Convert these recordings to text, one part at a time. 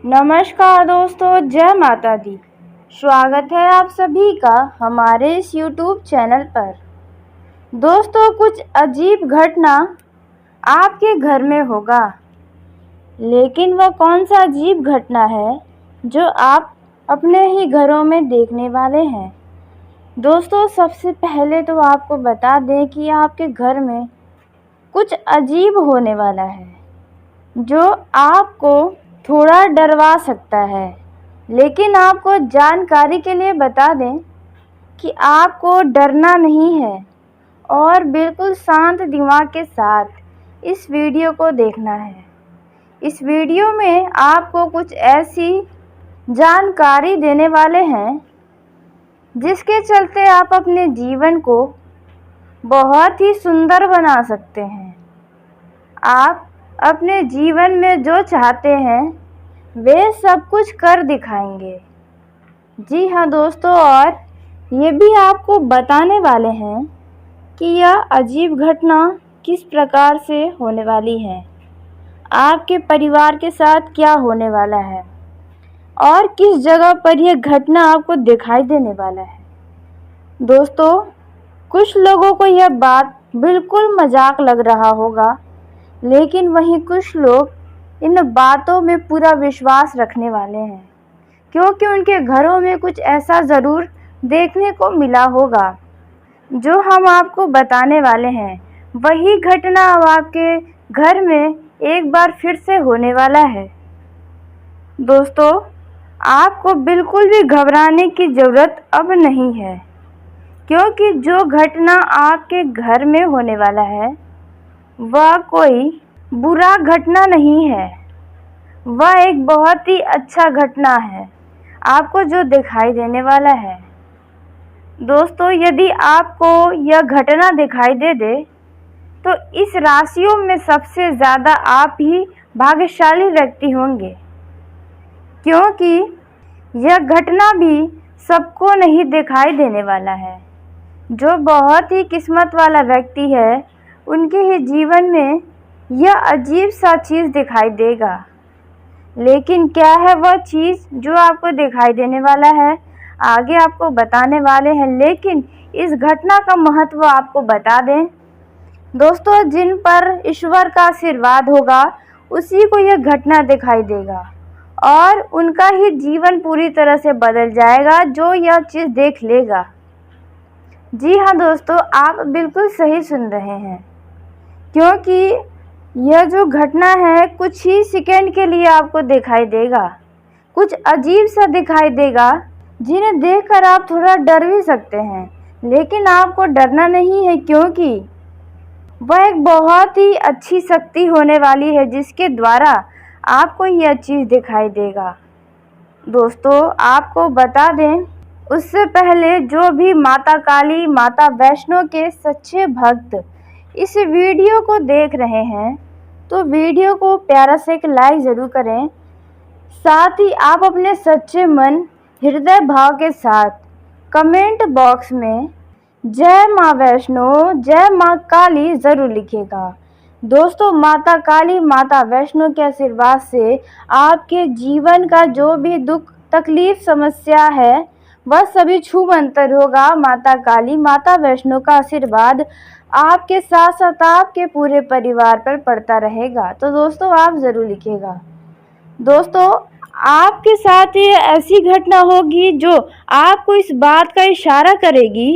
नमस्कार दोस्तों, जय माता दी। स्वागत है आप सभी का हमारे इस YouTube चैनल पर। दोस्तों, कुछ अजीब घटना आपके घर में होगा, लेकिन वह कौन सा अजीब घटना है जो आप अपने ही घरों में देखने वाले हैं। दोस्तों, सबसे पहले तो आपको बता दें कि आपके घर में कुछ अजीब होने वाला है जो आपको थोड़ा डरवा सकता है। लेकिन आपको जानकारी के लिए बता दें कि आपको डरना नहीं है और बिल्कुल शांत दिमाग के साथ इस वीडियो को देखना है। इस वीडियो में आपको कुछ ऐसी जानकारी देने वाले हैं जिसके चलते आप अपने जीवन को बहुत ही सुंदर बना सकते हैं। आप अपने जीवन में जो चाहते हैं वे सब कुछ कर दिखाएंगे। जी हाँ दोस्तों, और ये भी आपको बताने वाले हैं कि यह अजीब घटना किस प्रकार से होने वाली है, आपके परिवार के साथ क्या होने वाला है और किस जगह पर यह घटना आपको दिखाई देने वाला है। दोस्तों, कुछ लोगों को यह बात बिल्कुल मजाक लग रहा होगा, लेकिन वहीं कुछ लोग इन बातों में पूरा विश्वास रखने वाले हैं, क्योंकि उनके घरों में कुछ ऐसा ज़रूर देखने को मिला होगा। जो हम आपको बताने वाले हैं वही घटना अब आपके घर में एक बार फिर से होने वाला है। दोस्तों, आपको बिल्कुल भी घबराने की ज़रूरत अब नहीं है, क्योंकि जो घटना आपके घर में होने वाला है वह कोई बुरा घटना नहीं है, वह एक बहुत ही अच्छा घटना है आपको जो दिखाई देने वाला है। दोस्तों, यदि आपको यह घटना दिखाई दे तो इस राशियों में सबसे ज़्यादा आप ही भाग्यशाली व्यक्ति होंगे, क्योंकि यह घटना भी सबको नहीं दिखाई देने वाला है। जो बहुत ही किस्मत वाला व्यक्ति है उनके ही जीवन में यह अजीब सा चीज़ दिखाई देगा। लेकिन क्या है वह चीज़ जो आपको दिखाई देने वाला है, आगे आपको बताने वाले हैं। लेकिन इस घटना का महत्व आपको बता दें दोस्तों, जिन पर ईश्वर का आशीर्वाद होगा उसी को यह घटना दिखाई देगा और उनका ही जीवन पूरी तरह से बदल जाएगा जो यह चीज़ देख लेगा। जी हाँ दोस्तों, आप बिल्कुल सही सुन रहे हैं, क्योंकि यह जो घटना है कुछ ही सेकंड के लिए आपको दिखाई देगा, कुछ अजीब सा दिखाई देगा जिन्हें देखकर आप थोड़ा डर भी सकते हैं। लेकिन आपको डरना नहीं है, क्योंकि वह एक बहुत ही अच्छी शक्ति होने वाली है जिसके द्वारा आपको यह चीज़ दिखाई देगा। दोस्तों, आपको बता दें उससे पहले जो भी माता काली, माता वैष्णो के सच्चे भक्त इस वीडियो को देख रहे हैं तो वीडियो को प्यारा से एक लाइक ज़रूर करें। साथ ही आप अपने सच्चे मन, हृदय भाव के साथ कमेंट बॉक्स में जय माँ वैष्णो, जय माँ काली ज़रूर लिखिएगा। दोस्तों, माता काली, माता वैष्णो के आशीर्वाद से आपके जीवन का जो भी दुख, तकलीफ, समस्या है वह सभी छूमंतर होगा। माता काली, माता वैष्णो का आशीर्वाद आपके साथ साथ आपके पूरे परिवार पर पड़ता रहेगा। तो दोस्तों, आप ज़रूर लिखिएगा। दोस्तों, आपके साथ ये ऐसी घटना होगी जो आपको इस बात का इशारा करेगी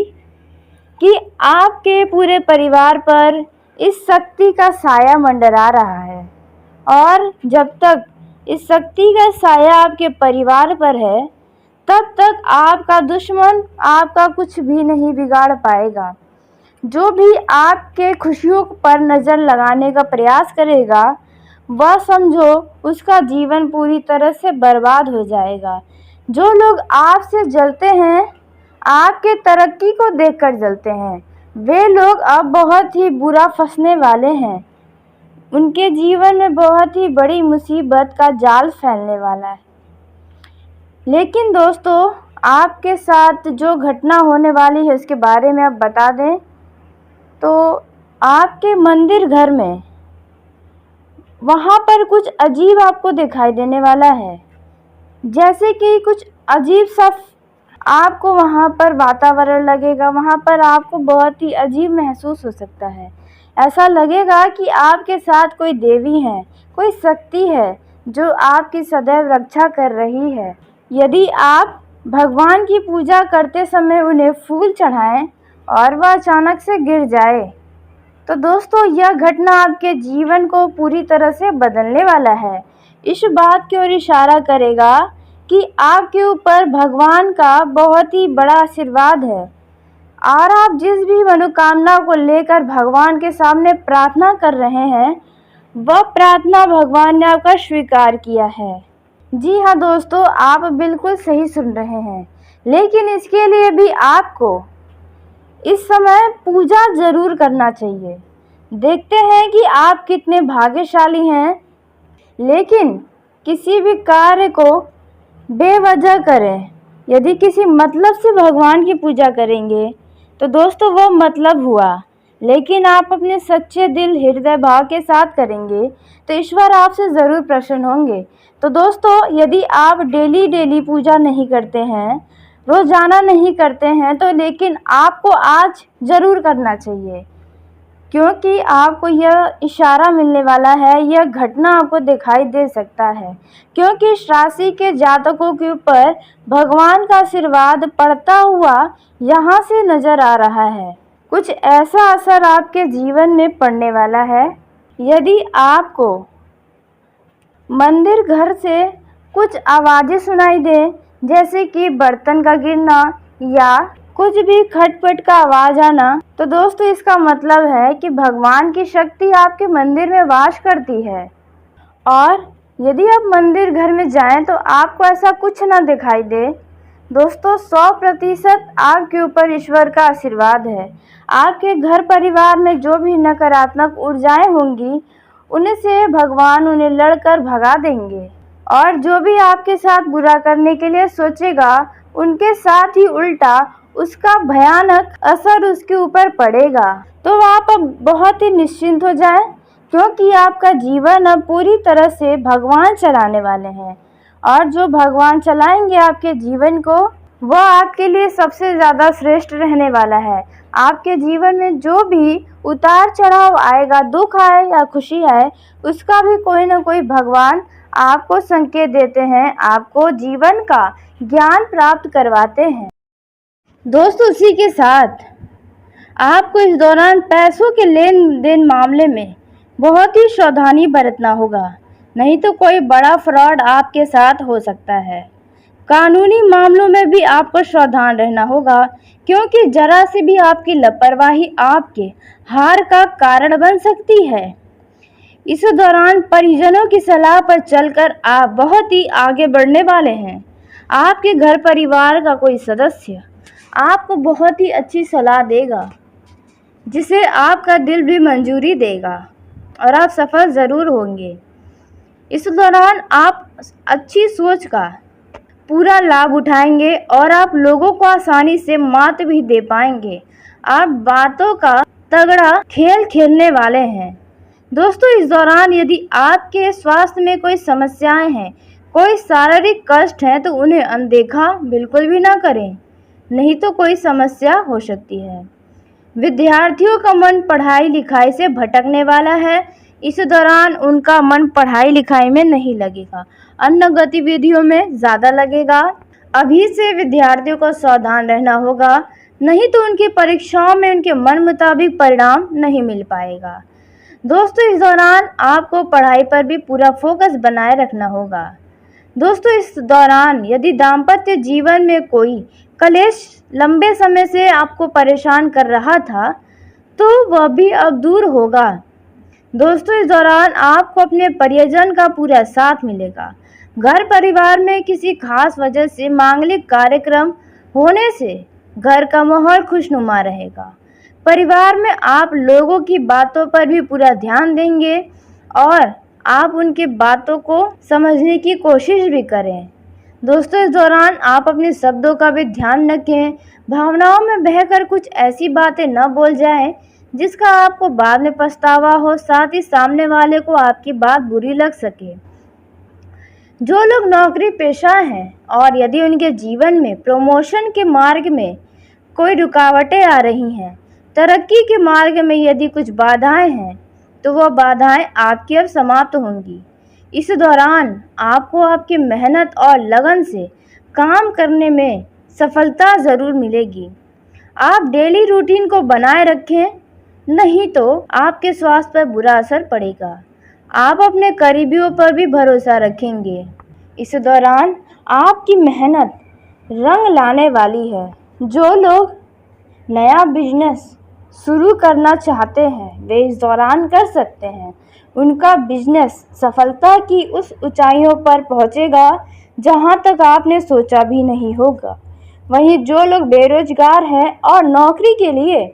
कि आपके पूरे परिवार पर इस शक्ति का साया मंडरा रहा है, और जब तक इस शक्ति का साया आपके परिवार पर है तब तक आपका दुश्मन आपका कुछ भी नहीं बिगाड़ पाएगा। जो भी आपके खुशियों पर नज़र लगाने का प्रयास करेगा वह समझो उसका जीवन पूरी तरह से बर्बाद हो जाएगा। जो लोग आपसे जलते हैं, आपके तरक्की को देखकर जलते हैं, वे लोग अब बहुत ही बुरा फंसने वाले हैं। उनके जीवन में बहुत ही बड़ी मुसीबत का जाल फैलने वाला है। लेकिन दोस्तों, आपके साथ जो घटना होने वाली है उसके बारे में आप बता दें तो आपके मंदिर घर में वहाँ पर कुछ अजीब आपको दिखाई देने वाला है। जैसे कि कुछ अजीब सा आपको वहाँ पर वातावरण लगेगा, वहाँ पर आपको बहुत ही अजीब महसूस हो सकता है। ऐसा लगेगा कि आपके साथ कोई देवी है, कोई शक्ति है जो आपकी सदैव रक्षा कर रही है। यदि आप भगवान की पूजा करते समय उन्हें फूल चढ़ाएं और वह अचानक से गिर जाए, तो दोस्तों यह घटना आपके जीवन को पूरी तरह से बदलने वाला है। इस बात की ओर इशारा करेगा कि आपके ऊपर भगवान का बहुत ही बड़ा आशीर्वाद है और आप जिस भी मनोकामना को लेकर भगवान के सामने प्रार्थना कर रहे हैं, वह प्रार्थना भगवान ने आपका स्वीकार किया है। जी हाँ दोस्तों, आप बिल्कुल सही सुन रहे हैं, लेकिन इसके लिए भी आपको इस समय पूजा जरूर करना चाहिए। देखते हैं कि आप कितने भाग्यशाली हैं। लेकिन किसी भी कार्य को बेवजह करें, यदि किसी मतलब से भगवान की पूजा करेंगे तो दोस्तों वह मतलब हुआ, लेकिन आप अपने सच्चे दिल हृदय भाव के साथ करेंगे तो ईश्वर आपसे ज़रूर प्रसन्न होंगे। तो दोस्तों यदि आप डेली पूजा नहीं करते हैं, रोज़ाना नहीं करते हैं, तो लेकिन आपको आज ज़रूर करना चाहिए, क्योंकि आपको यह इशारा मिलने वाला है, यह घटना आपको दिखाई दे सकता है, क्योंकि इस राशि के जातकों के ऊपर भगवान का आशीर्वाद पड़ता हुआ यहाँ से नज़र आ रहा है। कुछ ऐसा असर आपके जीवन में पड़ने वाला है। यदि आपको मंदिर घर से कुछ आवाज़ें सुनाई दें, जैसे कि बर्तन का गिरना या कुछ भी खटपट का आवाज़ आना, तो दोस्तों इसका मतलब है कि भगवान की शक्ति आपके मंदिर में वास करती है। और यदि आप मंदिर घर में जाएं तो आपको ऐसा कुछ ना दिखाई दे, दोस्तों 100% आपके ऊपर ईश्वर का आशीर्वाद है। आपके घर परिवार में जो भी नकारात्मक ऊर्जाएं होंगी, उन्हें से भगवान उन्हें लड़कर भगा देंगे, और जो भी आपके साथ बुरा करने के लिए सोचेगा, उनके साथ ही उल्टा उसका भयानक असर उसके ऊपर पड़ेगा। तो आप अब बहुत ही निश्चिंत हो जाएं, क्योंकि आपका जीवन अब पूरी तरह से भगवान चलाने वाले हैं, और जो भगवान चलाएंगे आपके जीवन को, वह आपके लिए सबसे ज़्यादा श्रेष्ठ रहने वाला है। आपके जीवन में जो भी उतार चढ़ाव आएगा, दुख आए या खुशी आए, उसका भी कोई ना कोई भगवान आपको संकेत देते हैं, आपको जीवन का ज्ञान प्राप्त करवाते हैं। दोस्तों उसी के साथ आपको इस दौरान पैसों के लेन देन मामले में बहुत ही सावधानी बरतना होगा, नहीं तो कोई बड़ा फ्रॉड आपके साथ हो सकता है। कानूनी मामलों में भी आपको सावधान रहना होगा, क्योंकि जरा से भी आपकी लापरवाही आपके हार का कारण बन सकती है। इस दौरान परिजनों की सलाह पर चलकर आप बहुत ही आगे बढ़ने वाले हैं। आपके घर परिवार का कोई सदस्य आपको बहुत ही अच्छी सलाह देगा, जिसे आपका दिल भी मंजूरी देगा और आप सफल ज़रूर होंगे। इस दौरान आप अच्छी सोच का पूरा लाभ उठाएंगे और आप लोगों को आसानी से मात भी दे पाएंगे। आप बातों का तगड़ा खेल खेलने वाले हैं। दोस्तों इस दौरान यदि आपके स्वास्थ्य में कोई समस्याएं हैं, कोई शारीरिक कष्ट है, तो उन्हें अनदेखा बिल्कुल भी ना करें, नहीं तो कोई समस्या हो सकती है। विद्यार्थियों का मन पढ़ाई लिखाई से भटकने वाला है। इस दौरान उनका मन पढ़ाई लिखाई में नहीं लगेगा, अन्य गतिविधियों में ज़्यादा लगेगा। अभी से विद्यार्थियों को सावधान रहना होगा, नहीं तो उनकी परीक्षाओं में उनके मन मुताबिक परिणाम नहीं मिल पाएगा। दोस्तों इस दौरान आपको पढ़ाई पर भी पूरा फोकस बनाए रखना होगा। दोस्तों इस दौरान यदि दाम्पत्य जीवन में कोई कलेश लंबे समय से आपको परेशान कर रहा था, तो वह भी अब दूर होगा। दोस्तों इस दौरान आपको अपने परिजन का पूरा साथ मिलेगा। घर परिवार में किसी खास वजह से मांगलिक कार्यक्रम होने से घर का माहौल खुशनुमा रहेगा। परिवार में आप लोगों की बातों पर भी पूरा ध्यान देंगे और आप उनकी बातों को समझने की कोशिश भी करें। दोस्तों इस दौरान आप अपने शब्दों का भी ध्यान रखें, भावनाओं में बहकर कुछ ऐसी बातें न बोल जाएं जिसका आपको बाद में पछतावा हो, साथ ही सामने वाले को आपकी बात बुरी लग सके। जो लोग नौकरी पेशा हैं और यदि उनके जीवन में प्रमोशन के मार्ग में कोई रुकावटें आ रही हैं, तरक्की के मार्ग में यदि कुछ बाधाएं हैं, तो वह बाधाएं आपकी अब समाप्त होंगी। इस दौरान आपको आपकी मेहनत और लगन से काम करने में सफलता ज़रूर मिलेगी। आप डेली रूटीन को बनाए रखें, नहीं तो आपके स्वास्थ्य पर बुरा असर पड़ेगा। आप अपने करीबियों पर भी भरोसा रखेंगे। इस दौरान आपकी मेहनत रंग लाने वाली है। जो लोग नया बिजनेस शुरू करना चाहते हैं वे इस दौरान कर सकते हैं। उनका बिजनेस सफलता की उस ऊंचाइयों पर पहुंचेगा जहां तक आपने सोचा भी नहीं होगा। वहीं जो लोग बेरोजगार हैं और नौकरी के लिए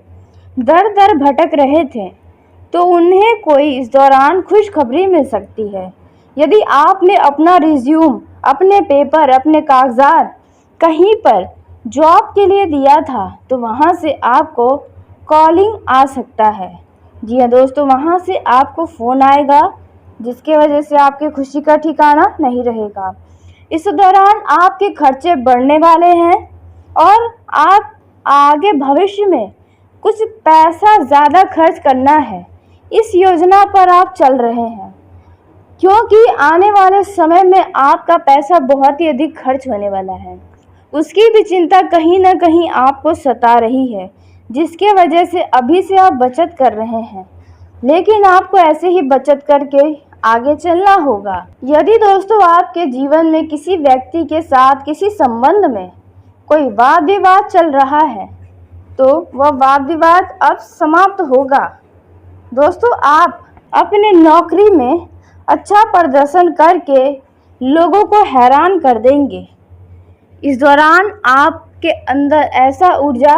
दर दर भटक रहे थे, तो उन्हें कोई इस दौरान खुशखबरी मिल सकती है। यदि आपने अपना रिज्यूम, अपने पेपर, अपने कागजात कहीं पर जॉब के लिए दिया था, तो वहाँ से आपको कॉलिंग आ सकता है। जी हाँ दोस्तों, वहाँ से आपको फ़ोन आएगा, जिसके वजह से आपकी खुशी का ठिकाना नहीं रहेगा। इस दौरान आपके खर्चे बढ़ने वाले हैं और आप आगे भविष्य में कुछ पैसा ज़्यादा खर्च करना है, इस योजना पर आप चल रहे हैं, क्योंकि आने वाले समय में आपका पैसा बहुत ही अधिक खर्च होने वाला है। उसकी भी चिंता कहीं ना कहीं आपको सता रही है, जिसके वजह से अभी से आप बचत कर रहे हैं, लेकिन आपको ऐसे ही बचत करके आगे चलना होगा। यदि दोस्तों आपके जीवन में किसी व्यक्ति के साथ किसी संबंध में कोई वाद विवाद चल रहा है, तो वह वाद विवाद अब समाप्त होगा। दोस्तों, आप अपने नौकरी में अच्छा प्रदर्शन करके लोगों को हैरान कर देंगे। इस दौरान आपके अंदर ऐसा ऊर्जा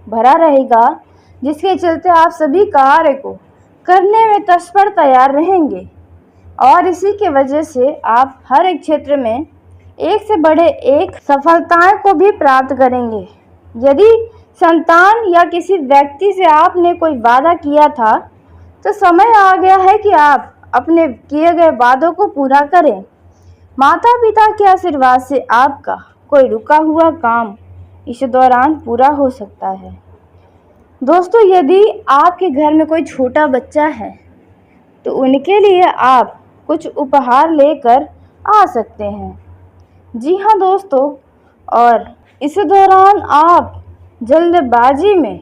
भरा रहेगा, जिसके चलते आप सभी कार्य को करने में तत्पर तैयार रहेंगे और इसी के वजह से आप हर एक क्षेत्र में एक से बड़े एक सफलताएं को भी प्राप्त करेंगे। यदि संतान या किसी व्यक्ति से आपने कोई वादा किया था, तो समय आ गया है कि आप अपने किए गए वादों को पूरा करें। माता पिता के आशीर्वाद से आपका कोई रुका हुआ काम इस दौरान पूरा हो सकता है। दोस्तों, यदि आपके घर में कोई छोटा बच्चा है, तो उनके लिए आप कुछ उपहार लेकर आ सकते हैं। जी हाँ दोस्तों, और इस दौरान आप जल्दबाजी में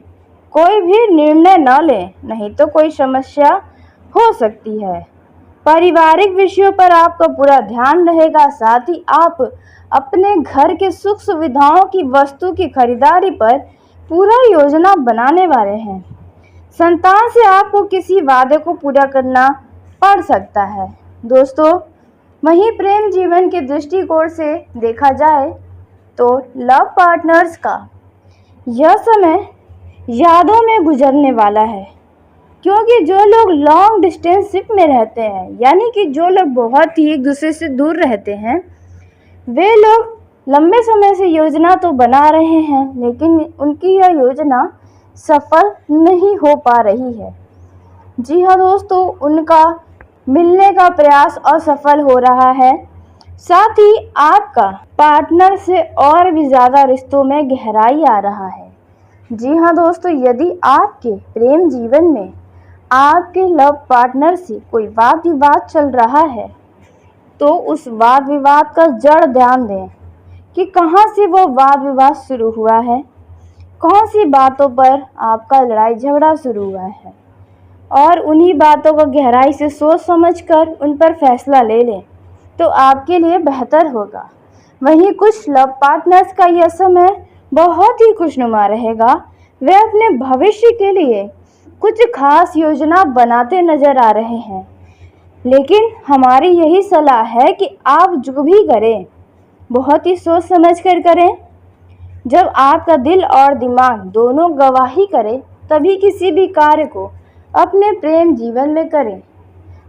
कोई भी निर्णय न लें, नहीं तो कोई समस्या हो सकती है। पारिवारिक विषयों पर आपका पूरा ध्यान रहेगा, साथ ही आप अपने घर के सुख सुविधाओं की वस्तु की खरीदारी पर पूरा योजना बनाने वाले हैं। संतान से आपको किसी वादे को पूरा करना पड़ सकता है। दोस्तों, वहीं प्रेम जीवन के दृष्टिकोण से देखा जाए तो लव पार्टनर्स का यह समय यादों में गुजरने वाला है, क्योंकि जो लोग लॉन्ग डिस्टेंसशिप में रहते हैं, यानी कि जो लोग बहुत ही एक दूसरे से दूर रहते हैं, वे लोग लंबे समय से योजना तो बना रहे हैं, लेकिन उनकी यह योजना सफल नहीं हो पा रही है। जी हाँ दोस्तों, उनका मिलने का प्रयास असफल हो रहा है। साथ ही आपका पार्टनर से और भी ज़्यादा रिश्तों में गहराई आ रहा है। जी हाँ दोस्तों, यदि आपके प्रेम जीवन में आपके लव पार्टनर से कोई वाद विवाद चल रहा है, तो उस वाद विवाद का जड़ ध्यान दें कि कहाँ से वो वाद विवाद शुरू हुआ है, कौन सी बातों पर आपका लड़ाई झगड़ा शुरू हुआ है, और उन्हीं बातों को गहराई से सोच समझकर उन पर फैसला ले लें, तो आपके लिए बेहतर होगा। वहीं कुछ लव पार्टनर्स का यह समय बहुत ही खुशनुमा रहेगा। वे अपने भविष्य के लिए कुछ खास योजना बनाते नजर आ रहे हैं, लेकिन हमारी यही सलाह है कि आप जो भी करें बहुत ही सोच समझ कर करें। जब आपका दिल और दिमाग दोनों गवाही करें, तभी किसी भी कार्य को अपने प्रेम जीवन में करें,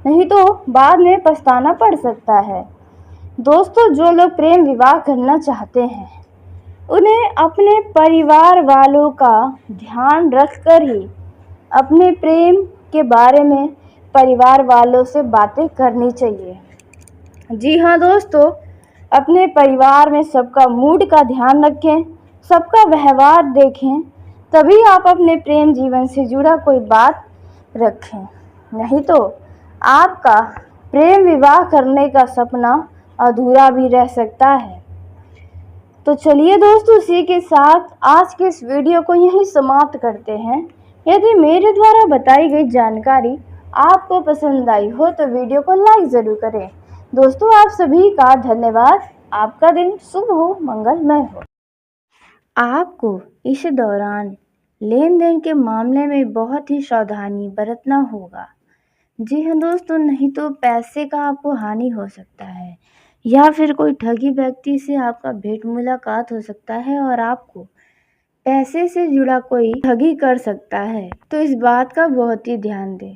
नहीं तो बाद में पछताना पड़ सकता है। दोस्तों, जो लोग प्रेम विवाह करना चाहते हैं, उन्हें अपने परिवार वालों का ध्यान रखकर ही अपने प्रेम के बारे में परिवार वालों से बातें करनी चाहिए। जी हाँ दोस्तों, अपने परिवार में सबका मूड का ध्यान रखें, सबका व्यवहार देखें, तभी आप अपने प्रेम जीवन से जुड़ा कोई बात रखें। नहीं तो आपका प्रेम विवाह करने का सपना अधूरा भी रह सकता है। तो चलिए दोस्तों, इसी के साथ आज के इस वीडियो को यहीं समाप्त करते हैं। यदि मेरे द्वारा बताई गई जानकारी आपको पसंद आई हो तो वीडियो को लाइक ज़रूर करें। दोस्तों, आप सभी का धन्यवाद। आपका दिन शुभ हो, मंगलमय हो। आपको इस दौरान लेन देन के मामले में बहुत ही सावधानी बरतना होगा। जी हाँ दोस्तों, नहीं तो पैसे का आपको हानि हो सकता है या फिर कोई ठगी व्यक्ति से आपका भेंट मुलाकात हो सकता है और आपको पैसे से जुड़ा कोई ठगी कर सकता है। तो इस बात का बहुत ही ध्यान दें।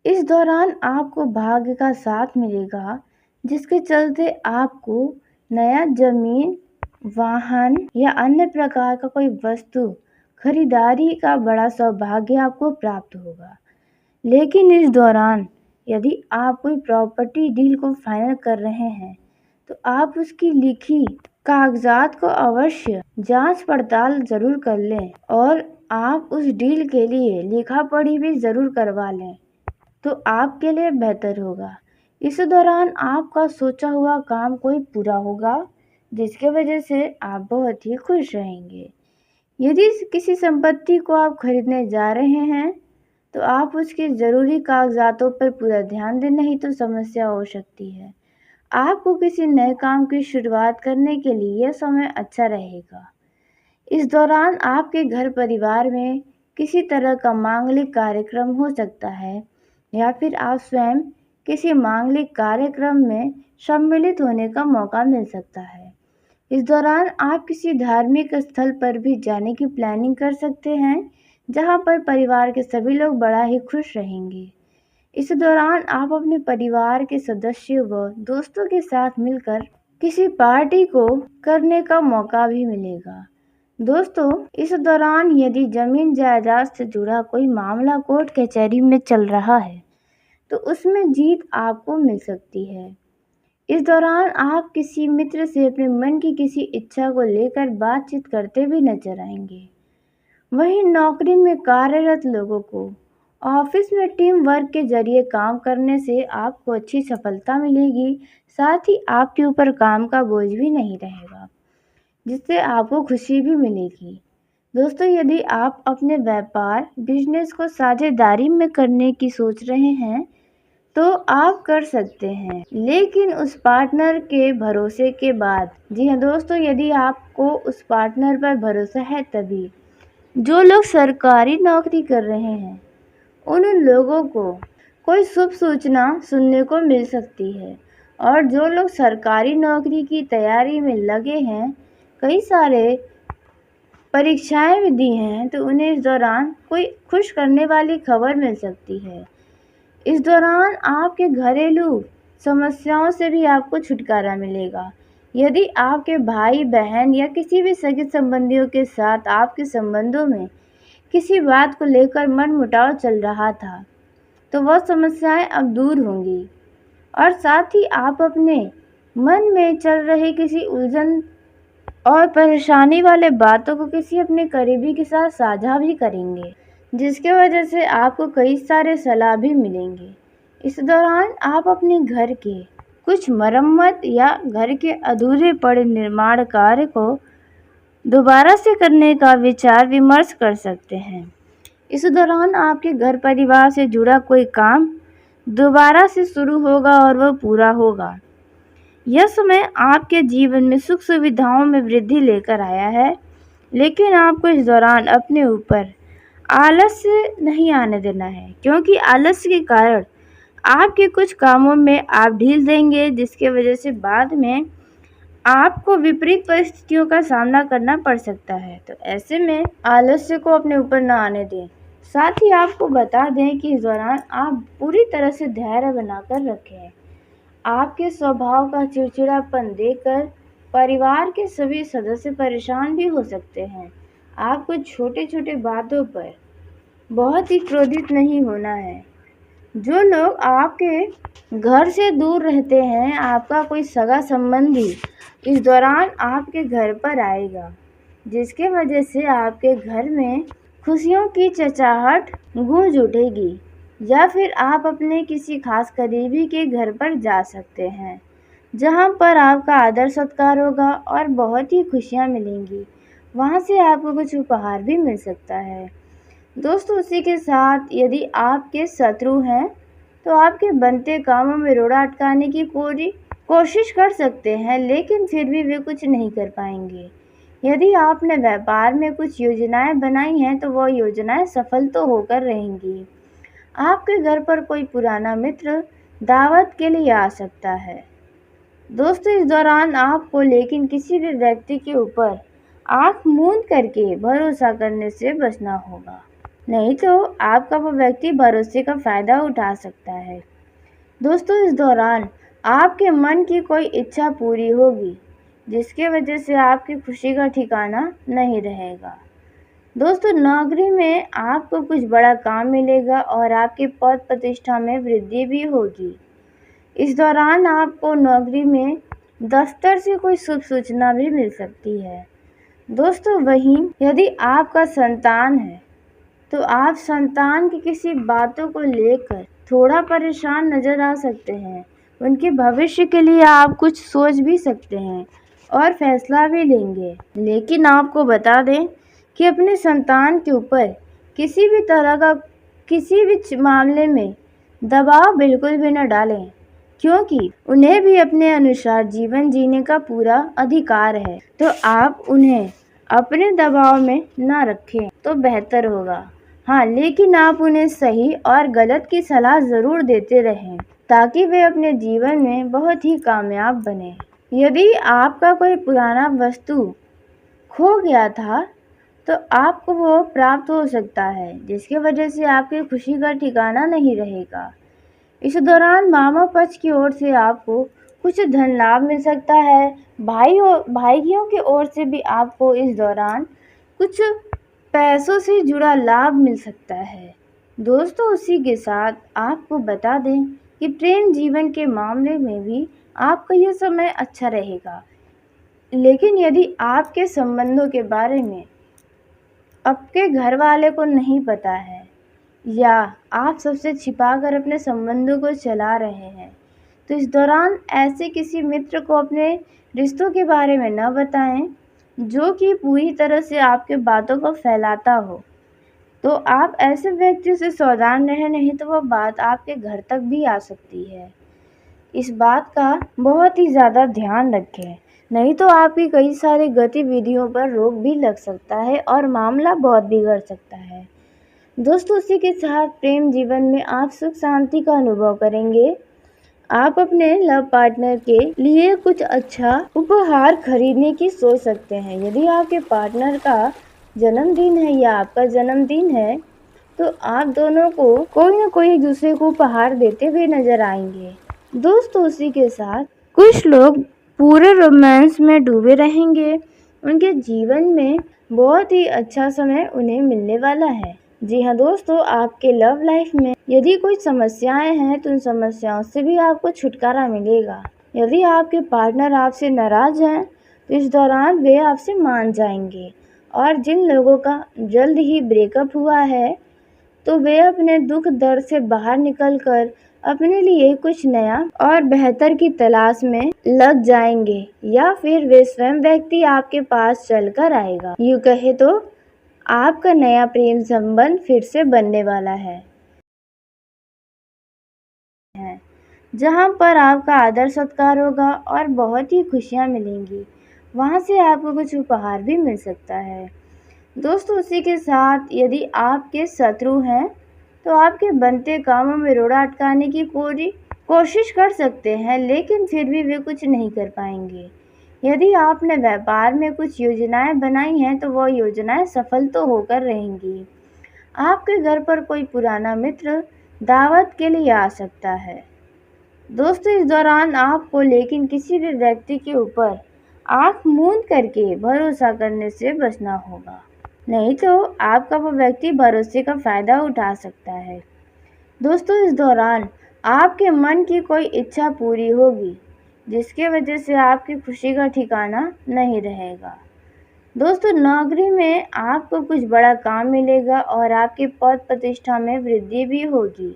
इस दौरान आपको भाग्य का साथ मिलेगा, जिसके चलते आपको नया जमीन, वाहन या अन्य प्रकार का कोई वस्तु खरीदारी का बड़ा सौभाग्य आपको प्राप्त होगा। लेकिन इस दौरान यदि आप कोई प्रॉपर्टी डील को फाइनल कर रहे हैं तो आप उसकी लिखी कागजात को अवश्य जांच पड़ताल ज़रूर कर लें और आप उस डील के लिए लिखा पढ़ी भी ज़रूर करवा लें, तो आपके लिए बेहतर होगा। इस दौरान आपका सोचा हुआ काम कोई पूरा होगा, जिसके वजह से आप बहुत ही खुश रहेंगे। यदि किसी संपत्ति को आप खरीदने जा रहे हैं तो आप उसके ज़रूरी कागजातों पर पूरा ध्यान दें, नहीं तो समस्या हो सकती है। आपको किसी नए काम की शुरुआत करने के लिए यह समय अच्छा रहेगा। इस दौरान आपके घर परिवार में किसी तरह का मांगलिक कार्यक्रम हो सकता है या फिर आप स्वयं किसी मांगलिक कार्यक्रम में सम्मिलित होने का मौका मिल सकता है। इस दौरान आप किसी धार्मिक स्थल पर भी जाने की प्लानिंग कर सकते हैं, जहां पर परिवार के सभी लोग बड़ा ही खुश रहेंगे। इस दौरान आप अपने परिवार के सदस्यों व दोस्तों के साथ मिलकर किसी पार्टी को करने का मौका भी मिलेगा। दोस्तों, इस दौरान यदि जमीन जायदाद से जुड़ा कोई मामला कोर्ट कचहरी में चल रहा है तो उसमें जीत आपको मिल सकती है। इस दौरान आप किसी मित्र से अपने मन की किसी इच्छा को लेकर बातचीत करते भी नजर आएंगे। वहीं नौकरी में कार्यरत लोगों को ऑफिस में टीम वर्क के जरिए काम करने से आपको अच्छी सफलता मिलेगी। साथ ही आपके ऊपर काम का बोझ भी नहीं रहेगा, जिससे आपको खुशी भी मिलेगी। दोस्तों, यदि आप अपने व्यापार बिजनेस को साझेदारी में करने की सोच रहे हैं तो आप कर सकते हैं, लेकिन उस पार्टनर के भरोसे के बाद। जी हाँ दोस्तों, यदि आपको उस पार्टनर पर भरोसा है तभी। जो लोग सरकारी नौकरी कर रहे हैं उन लोगों को कोई शुभ सूचना सुनने को मिल सकती है, और जो लोग सरकारी नौकरी की तैयारी में लगे हैं, कई सारे परीक्षाएं भी दी हैं, तो उन्हें इस दौरान कोई खुश करने वाली खबर मिल सकती है। इस दौरान आपके घरेलू समस्याओं से भी आपको छुटकारा मिलेगा। यदि आपके भाई बहन या किसी भी सगे संबंधियों के साथ आपके संबंधों में किसी बात को लेकर मनमुटाव चल रहा था तो वह समस्याएं अब दूर होंगी, और साथ ही आप अपने मन में चल रहे किसी उलझन और परेशानी वाले बातों को किसी अपने करीबी के साथ साझा भी करेंगे, जिसके वजह से आपको कई सारे सलाह भी मिलेंगे। इस दौरान आप अपने घर के कुछ मरम्मत या घर के अधूरे पड़े निर्माण कार्य को दोबारा से करने का विचार विमर्श कर सकते हैं। इस दौरान आपके घर परिवार से जुड़ा कोई काम दोबारा से शुरू होगा और वह पूरा होगा। यह समय आपके जीवन में सुख सुविधाओं में वृद्धि लेकर आया है, लेकिन आपको इस दौरान अपने ऊपर आलस्य नहीं आने देना है, क्योंकि आलस्य के कारण आपके कुछ कामों में आप ढील देंगे, जिसके वजह से बाद में आपको विपरीत परिस्थितियों का सामना करना पड़ सकता है। तो ऐसे में आलस्य को अपने ऊपर न आने दें। साथ ही आपको बता दें कि इस दौरान आप पूरी तरह से धैर्य बनाकर रखें। आपके स्वभाव का चिड़चिड़ापन देखकर परिवार के सभी सदस्य परेशान भी हो सकते हैं। आपको छोटे छोटे बातों पर बहुत ही क्रोधित नहीं होना है। जो लोग आपके घर से दूर रहते हैं, आपका कोई सगा संबंधी इस दौरान आपके घर पर आएगा, जिसके वजह से आपके घर में खुशियों की चहचहाट गूंज उठेगी। या फिर आप अपने किसी खास करीबी के घर पर जा सकते हैं, जहां पर आपका आदर सत्कार होगा और बहुत ही खुशियां मिलेंगी। वहां से आपको कुछ उपहार भी मिल सकता है। दोस्तों, उसी के साथ यदि आपके शत्रु हैं तो आपके बनते कामों में रोड़ा अटकाने की पूरी कोशिश कर सकते हैं, लेकिन फिर भी वे कुछ नहीं कर पाएंगे। यदि आपने व्यापार में कुछ योजनाएं बनाई हैं तो वह योजनाएं सफल तो होकर रहेंगी। आपके घर पर कोई पुराना मित्र दावत के लिए आ सकता है। दोस्तों, इस दौरान आपको लेकिन किसी भी व्यक्ति के ऊपर आंख मूंद करके भरोसा करने से बचना होगा, नहीं तो आपका वो व्यक्ति भरोसे का फायदा उठा सकता है। दोस्तों, इस दौरान आपके मन की कोई इच्छा पूरी होगी, जिसके वजह से आपकी खुशी का ठिकाना नहीं रहेगा। दोस्तों, नौकरी में आपको कुछ बड़ा काम मिलेगा और आपकी पद प्रतिष्ठा में वृद्धि भी होगी। इस दौरान आपको नौकरी में दफ्तर से कोई शुभ सूचना भी मिल सकती है। दोस्तों, वहीं यदि आपका संतान है तो आप संतान की किसी बातों को लेकर थोड़ा परेशान नजर आ सकते हैं। उनके भविष्य के लिए आप कुछ सोच भी सकते हैं और फैसला भी लेंगे, लेकिन आपको बता दें कि अपने संतान के ऊपर किसी भी तरह का किसी भी मामले में दबाव बिल्कुल भी न डालें, क्योंकि उन्हें भी अपने अनुसार जीवन जीने का पूरा अधिकार है। तो आप उन्हें अपने दबाव में न रखें तो बेहतर होगा। हाँ, लेकिन आप उन्हें सही और गलत की सलाह ज़रूर देते रहें, ताकि वे अपने जीवन में बहुत ही कामयाब बने। यदि आपका कोई पुराना वस्तु खो गया था तो आपको वो प्राप्त हो सकता है, जिसकी वजह से आपकी खुशी का ठिकाना नहीं रहेगा। इस दौरान मामा पक्ष की ओर से आपको कुछ धन लाभ मिल सकता है। भाइयों की ओर से भी आपको इस दौरान कुछ पैसों से जुड़ा लाभ मिल सकता है। दोस्तों, उसी के साथ आपको बता दें कि प्रेम जीवन के मामले में भी आपका यह समय अच्छा रहेगा, लेकिन यदि आपके संबंधों के बारे में आपके घर वाले को नहीं पता है या आप सबसे छिपाकर अपने संबंधों को चला रहे हैं, तो इस दौरान ऐसे किसी मित्र को अपने रिश्तों के बारे में न बताएं जो कि पूरी तरह से आपके बातों को फैलाता हो। तो आप ऐसे व्यक्ति से सावधान रहें, नहीं तो वह बात आपके घर तक भी आ सकती है। इस बात का बहुत ही ज़्यादा ध्यान रखें, नहीं तो आपकी कई सारी गतिविधियों पर रोक भी लग सकता है और मामला बहुत बिगड़ सकता है। दोस्तों, उसी के साथ प्रेम जीवन में आप सुख शांति का अनुभव करेंगे। आप अपने लव पार्टनर के लिए कुछ अच्छा उपहार खरीदने की सोच सकते हैं। यदि आपके पार्टनर का जन्मदिन है या आपका जन्मदिन है तो आप दोनों को कोई ना कोई एक दूसरे को उपहार देते हुए नजर आएंगे। दोस्तों, उसी के साथ कुछ लोग पूरे रोमांस में डूबे रहेंगे। उनके जीवन में बहुत ही अच्छा समय उन्हें मिलने वाला है। जी हाँ दोस्तों, आपके लव लाइफ में यदि कोई समस्याएं हैं तो उन समस्याओं से भी आपको छुटकारा मिलेगा। यदि आपके पार्टनर आपसे नाराज हैं तो इस दौरान वे आपसे मान जाएंगे, और जिन लोगों का जल्द ही ब्रेकअप हुआ है तो वे अपने दुख दर्द से बाहर निकलकर अपने लिए कुछ नया और बेहतर की तलाश में लग जाएंगे, या फिर वे स्वयं व्यक्ति आपके पास चलकर आएगा। यूँ कहे तो आपका नया प्रेम संबंध फिर से बनने वाला है, जहां पर आपका आदर सत्कार होगा और बहुत ही खुशियां मिलेंगी। वहां से आपको कुछ उपहार भी मिल सकता है। दोस्तों, उसी के साथ यदि आपके शत्रु हैं तो आपके बनते कामों में रोड़ा अटकाने की पूरी कोशिश कर सकते हैं, लेकिन फिर भी वे कुछ नहीं कर पाएंगे। यदि आपने व्यापार में कुछ योजनाएं बनाई हैं तो वह योजनाएं सफल तो होकर रहेंगी। आपके घर पर कोई पुराना मित्र दावत के लिए आ सकता है। दोस्तों, इस दौरान आपको लेकिन किसी भी व्यक्ति के ऊपर आंख मूंद करके भरोसा करने से बचना होगा, नहीं तो आपका वो व्यक्ति भरोसे का फायदा उठा सकता है। दोस्तों इस दौरान आपके मन की कोई इच्छा पूरी होगी, जिसकी वजह से आपकी खुशी का ठिकाना नहीं रहेगा। दोस्तों नौकरी में आपको कुछ बड़ा काम मिलेगा और आपकी पद प्रतिष्ठा में वृद्धि भी होगी।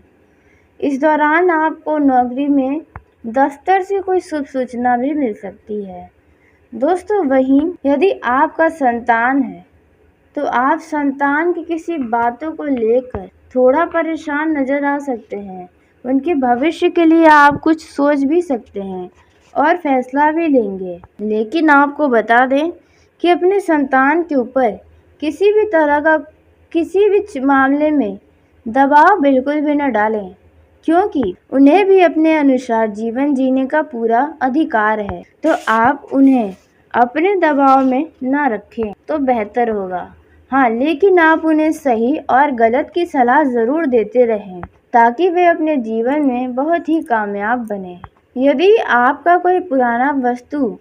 इस दौरान आपको नौकरी में दफ्तर से कोई शुभ सूचना भी मिल सकती है। दोस्तों वहीं यदि आपका संतान है तो आप संतान की किसी बातों को लेकर थोड़ा परेशान नजर आ सकते हैं। उनके भविष्य के लिए आप कुछ सोच भी सकते हैं और फैसला भी लेंगे। लेकिन आपको बता दें कि अपने संतान के ऊपर किसी भी तरह का किसी भी मामले में दबाव बिल्कुल भी न डालें, क्योंकि उन्हें भी अपने अनुसार जीवन जीने का पूरा अधिकार है। तो आप उन्हें अपने दबाव में न रखें तो बेहतर होगा। हाँ, लेकिन आप उन्हें सही और गलत की सलाह ज़रूर देते रहें ताकि वे अपने जीवन में बहुत ही कामयाब बने। यदि आपका कोई पुराना वस्तु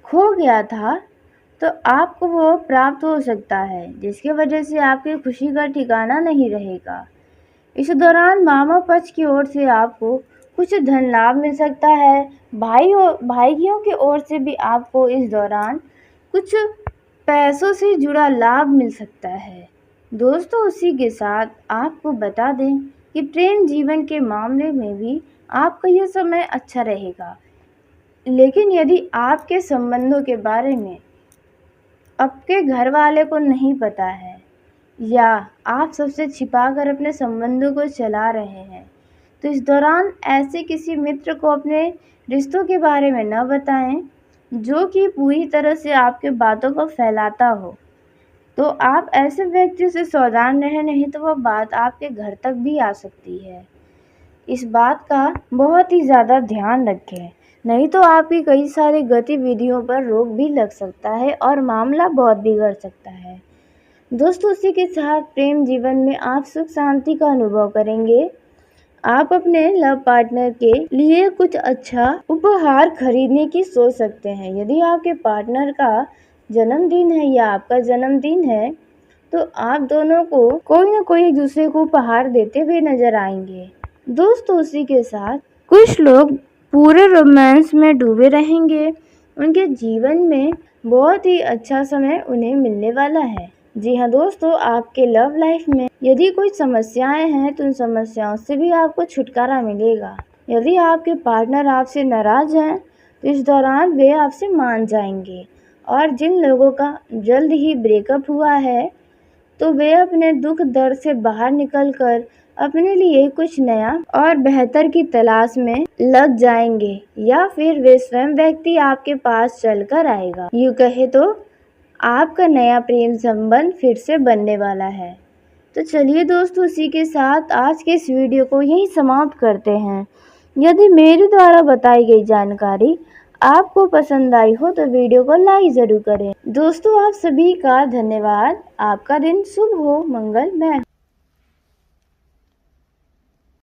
खो गया था तो आपको वो प्राप्त हो सकता है, जिसकी वजह से आपकी खुशी का ठिकाना नहीं रहेगा। इस दौरान मामा पक्ष की ओर से आपको कुछ धन लाभ मिल सकता है। भाइयों की ओर से भी आपको इस दौरान कुछ पैसों से जुड़ा लाभ मिल सकता है। दोस्तों उसी के साथ आपको बता दें कि प्रेम जीवन के मामले में भी आपका यह समय अच्छा रहेगा। लेकिन यदि आपके संबंधों के बारे में आपके घर वाले को नहीं पता है या आप सबसे छिपाकर अपने संबंधों को चला रहे हैं, तो इस दौरान ऐसे किसी मित्र को अपने रिश्तों के बारे में न बताएं जो कि पूरी तरह से आपके बातों को फैलाता हो। तो आप ऐसे व्यक्ति से सावधान रहें, नहीं तो वह बात आपके घर तक भी आ सकती है। इस बात का बहुत ही ज़्यादा ध्यान रखें, नहीं तो आपकी कई सारी गतिविधियों पर रोक भी लग सकता है और मामला बहुत बिगड़ सकता है। दोस्तों उसी के साथ प्रेम जीवन में आप सुख शांति का अनुभव करेंगे। आप अपने लव पार्टनर के लिए कुछ अच्छा उपहार खरीदने की सोच सकते हैं। यदि आपके पार्टनर का जन्मदिन है या आपका जन्मदिन है तो आप दोनों को कोई ना कोई एक दूसरे को उपहार देते हुए नजर आएंगे। दोस्तों उसी के साथ कुछ लोग पूरे रोमांस में डूबे रहेंगे। उनके जीवन में बहुत ही अच्छा समय उन्हें मिलने वाला है। जी हाँ दोस्तों, आपके लव लाइफ में यदि कोई समस्याएं हैं तो उन समस्याओं से भी आपको छुटकारा मिलेगा। यदि आपके पार्टनर आपसे नाराज हैं तो इस दौरान वे आपसे मान जाएंगे। और जिन लोगों का जल्द ही ब्रेकअप हुआ है तो वे अपने दुख दर्द से बाहर निकलकर अपने लिए कुछ नया और बेहतर की तलाश में लग जाएंगे, या फिर वे स्वयं व्यक्ति आपके पास चलकर आएगा। यूँ कहे तो आपका नया प्रेम संबंध फिर से बनने वाला है। तो चलिए दोस्तों, उसी के साथ आज के इस वीडियो को यहीं समाप्त करते हैं। यदि मेरे द्वारा बताई गई जानकारी आपको पसंद आई हो तो वीडियो को लाइक ज़रूर करें। दोस्तों आप सभी का धन्यवाद। आपका दिन शुभ हो, मंगलमय।